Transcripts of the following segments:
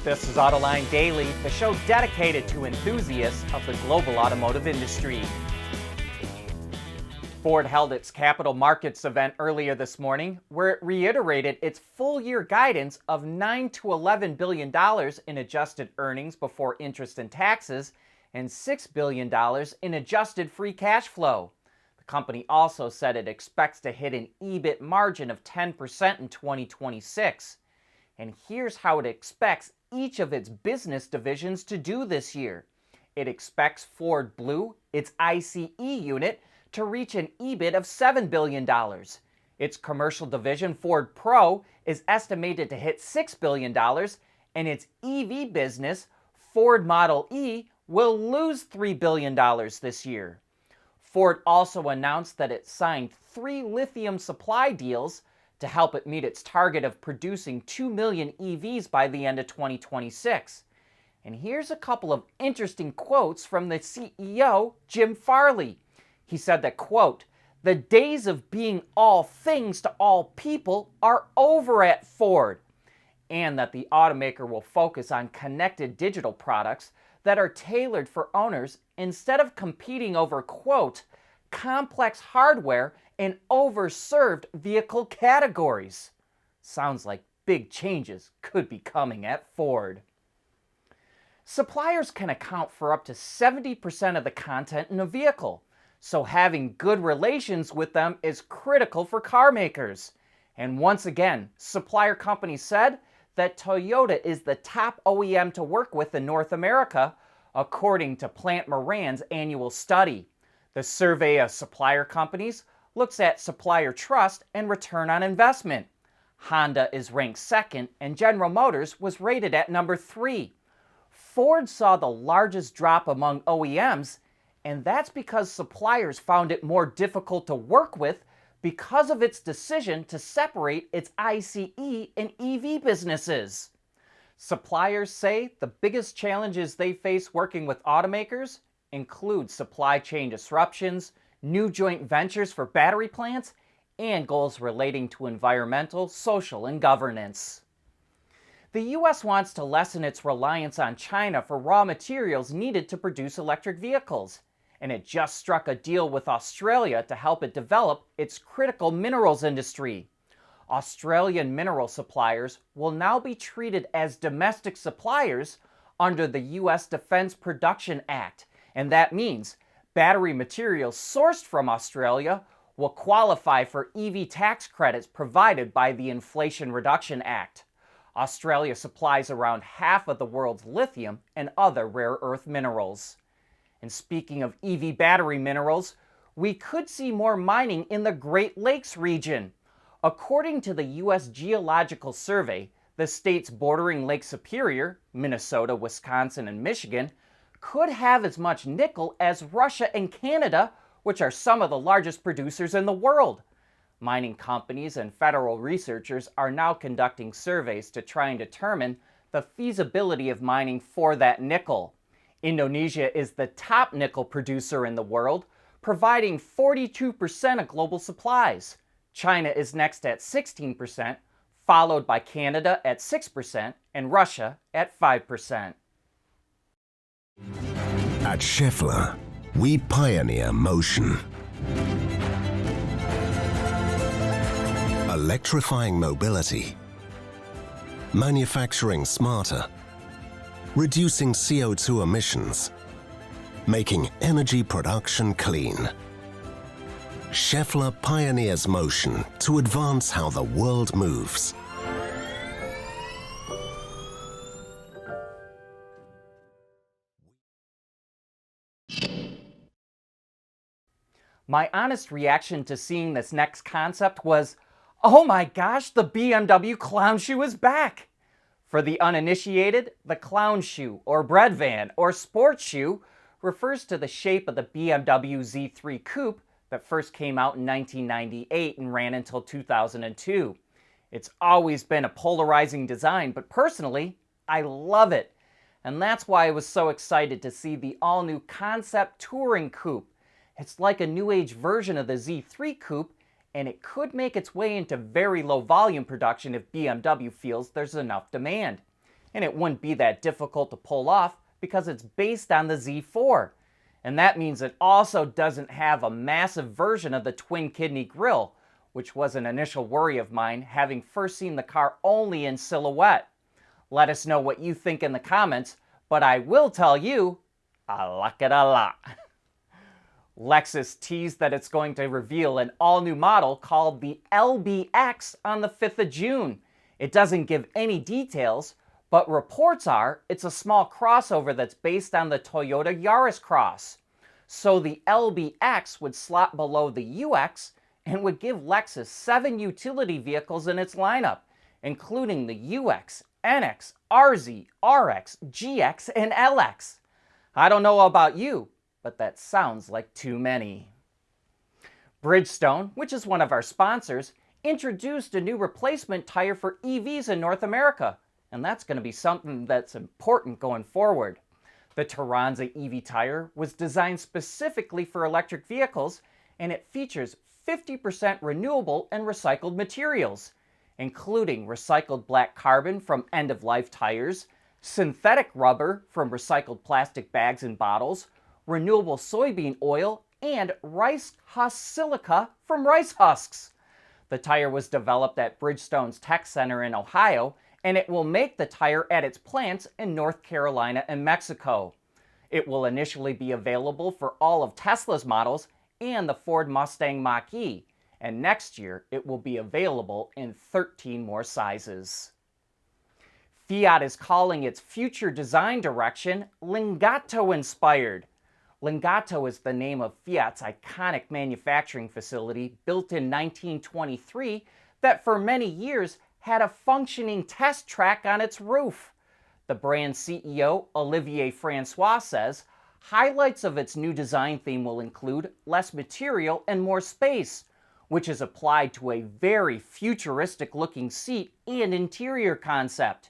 This is Autoline Daily, the show dedicated to enthusiasts of the global automotive industry. Ford held its capital markets event earlier this morning, where it reiterated its full-year guidance of $9 to $11 billion in adjusted earnings before interest and taxes and $6 billion in adjusted free cash flow. The company also said it expects to hit an EBIT margin of 10% in 2026. And here's how it expects each of its business divisions to do this year. It expects Ford Blue, its ICE unit, to reach an EBIT of $7 billion. Its commercial division, Ford Pro, is estimated to hit $6 billion, and its EV business, Ford Model E, will lose $3 billion this year. Ford also announced that it signed 3 lithium supply deals to help it meet its target of producing 2 million EVs by the end of 2026. And here's a couple of interesting quotes from the CEO, Jim Farley. He said that, quote, "The days of being all things to all people are over at Ford," and that the automaker will focus on connected digital products that are tailored for owners instead of competing over, quote, "complex hardware and overserved vehicle categories." Sounds like big changes could be coming at Ford. Suppliers can account for up to 70% of the content in a vehicle, so having good relations with them is critical for car makers. And once again, supplier companies said that Toyota is the top OEM to work with in North America, according to Plant Moran's annual study. The survey of supplier companies looks at supplier trust and return on investment. Honda is ranked second, and General Motors was rated at number 3. Ford saw the largest drop among OEMs, and that's because suppliers found it more difficult to work with because of its decision to separate its ICE and EV businesses. Suppliers say the biggest challenges they face working with automakers include supply chain disruptions, new joint ventures for battery plants, and goals relating to environmental, social, and governance. The U.S. wants to lessen its reliance on China for raw materials needed to produce electric vehicles, and it just struck a deal with Australia to help it develop its critical minerals industry. Australian mineral suppliers will now be treated as domestic suppliers under the U.S. Defense Production Act, and that means battery materials sourced from Australia will qualify for EV tax credits provided by the Inflation Reduction Act. Australia supplies around half of the world's lithium and other rare earth minerals. And speaking of EV battery minerals, we could see more mining in the Great Lakes region. According to the U.S. Geological Survey, the states bordering Lake Superior, Minnesota, Wisconsin, and Michigan, could have as much nickel as Russia and Canada, which are some of the largest producers in the world. Mining companies and federal researchers are now conducting surveys to try and determine the feasibility of mining for that nickel. Indonesia is the top nickel producer in the world, providing 42% of global supplies. China is next at 16%, followed by Canada at 6% and Russia at 5%. At Schaeffler, we pioneer motion. Electrifying mobility, manufacturing smarter, reducing CO2 emissions, making energy production clean. Schaeffler pioneers motion to advance how the world moves. My honest reaction to seeing this next concept was, oh my gosh, the BMW clown shoe is back! For the uninitiated, the clown shoe, or bread van, or sports shoe refers to the shape of the BMW Z3 Coupe that first came out in 1998 and ran until 2002. It's always been a polarizing design, but personally, I love it. And that's why I was so excited to see the all-new concept touring coupe. It's like a new age version of the Z3 Coupe, and it could make its way into very low volume production if BMW feels there's enough demand. And it wouldn't be that difficult to pull off because it's based on the Z4. And that means it also doesn't have a massive version of the twin kidney grille, which was an initial worry of mine, having first seen the car only in silhouette. Let us know what you think in the comments, but I will tell you, I like it a lot. Lexus teased that it's going to reveal an all-new model called the LBX on the 5th of June. It doesn't give any details, but reports are it's a small crossover that's based on the Toyota Yaris Cross. So the LBX would slot below the UX and would give Lexus 7 utility vehicles in its lineup, including the UX, NX, RZ, RX, GX, and LX. I don't know about you, but that sounds like too many. Bridgestone, which is one of our sponsors, introduced a new replacement tire for EVs in North America, and that's going to be something that's important going forward. The Turanza EV tire was designed specifically for electric vehicles, and it features 50% renewable and recycled materials, including recycled black carbon from end-of-life tires, synthetic rubber from recycled plastic bags and bottles, renewable soybean oil, and rice husk silica from rice husks. The tire was developed at Bridgestone's Tech Center in Ohio, and it will make the tire at its plants in North Carolina and Mexico. It will initially be available for all of Tesla's models and the Ford Mustang Mach-E, and next year it will be available in 13 more sizes. Fiat is calling its future design direction Legato-inspired. Legato is the name of Fiat's iconic manufacturing facility built in 1923 that for many years had a functioning test track on its roof. The brand's CEO, Olivier Francois, says highlights of its new design theme will include less material and more space, which is applied to a very futuristic-looking seat and interior concept.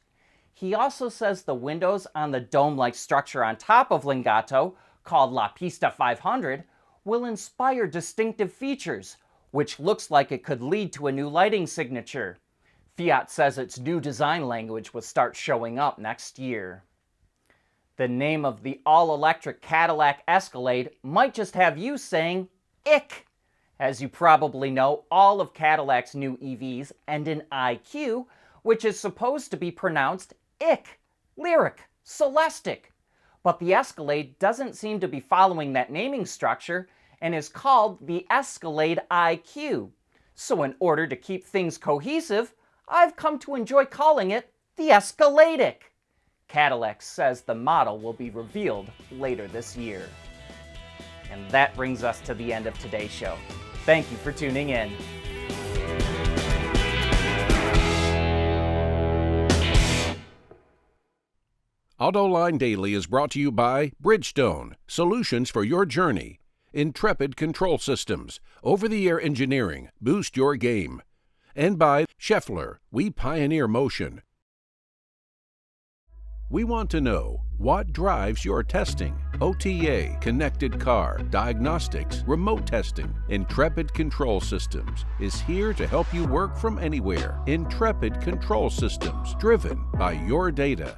He also says the windows on the dome-like structure on top of Legato, called La Pista 500, will inspire distinctive features, which looks like it could lead to a new lighting signature. Fiat says its new design language will start showing up next year. The name of the all-electric Cadillac Escalade might just have you saying, ick. As you probably know, all of Cadillac's new EVs end in IQ, which is supposed to be pronounced ick, lyric, celestic. But the Escalade doesn't seem to be following that naming structure and is called the Escalade IQ. So in order to keep things cohesive, I've come to enjoy calling it the Escaladic. Cadillac says the model will be revealed later this year. And that brings us to the end of today's show. Thank you for tuning in. Autoline Daily is brought to you by Bridgestone, solutions for your journey. Intrepid Control Systems, over-the-air engineering, boost your game. And by Scheffler, we pioneer motion. We want to know, what drives your testing? OTA, connected car, diagnostics, remote testing. Intrepid Control Systems is here to help you work from anywhere. Intrepid Control Systems, driven by your data.